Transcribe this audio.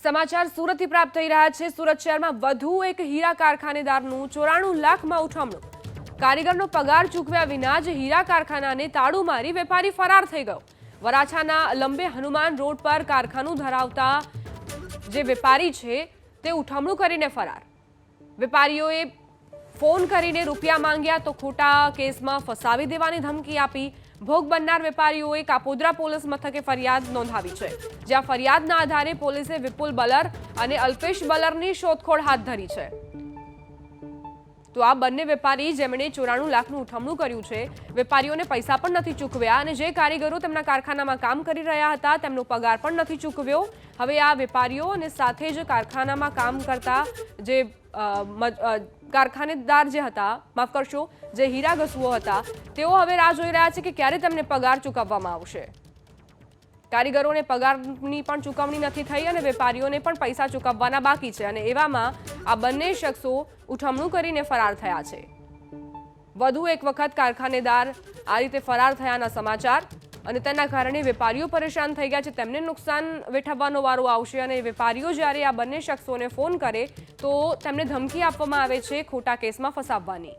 સમાચાર સુરતથી પ્રાપ્ત થઈ રહ્યા છે। સુરત શહેરમાં વધુ એક હીરા કારખાનેદારનું 94 લાખમાં ઉઠમણું। કારીગરનો પગાર ચૂકવ્યા વિના જ હીરા કારખાનાને તાળું મારી વેપારી ફરાર થઈ ગયો। વરાછાના લંબે હનુમાન રોડ પર કારખાનું ધરાવતા જે વેપારી છે તે ઉઠમણું કરીને ફરાર। વેપારીઓએ ફોન કરીને રૂપિયા માંગ્યા તો ખોટા કેસમાં ફસાવી દેવાની ધમકી આપી। ભોગ બનનાર વેપારીઓએ કાપોદ્રા પોલીસ મથકે ફરિયાદ નોંધાવી છે, જ્યાં ફરિયાદના આધારે પોલીસે વિપુલ બલર અને અલ્પેશ બલરની શોધખોળ હાથ ધરી છે। તો આ બંને વેપારી જેમણે 94 લાખનું ઉઠમણું કર્યું છે, વેપારીઓને પૈસા પણ નથી ચૂકવ્યા અને જે કારીગરો તેમના કારખાનામાં કામ કરી રહ્યા હતા તેમનો પગાર પણ નથી ચૂકવ્યો। હવે આ વેપારીઓ અને સાથે જ કારખાનામાં કામ કરતા જે કારખાનેદાર જે હતા, માફ કરશો, જે હીરા ઘસુઓ હતા, તેઓ હવે રાહ જોઈ રહ્યા છે કે ક્યારે તેમને પગાર ચૂકવવામાં આવશે। કારીગરોને પગારની પણ ચૂકવણી નથી થઈ અને વેપારીઓને પણ પૈસા ચૂકવવાના બાકી છે અને એવામાં આ બંને શખ્સો ઉઠમણું કરીને ફરાર થયા છે। વધુ એક વખત કારખાનેદાર આ રીતે ફરાર થયાના સમાચાર અને તેના કારણે વેપારીઓ પરેશાન થઈ ગયા છે। તેમને નુકસાન વેઠવવાનો વારો આવશે અને વેપારીઓ જ્યારે આ બંને શખ્સોને ફોન કરે તો તેમને ધમકી આપવામાં આવે છે ખોટા કેસમાં ફસાવવાની।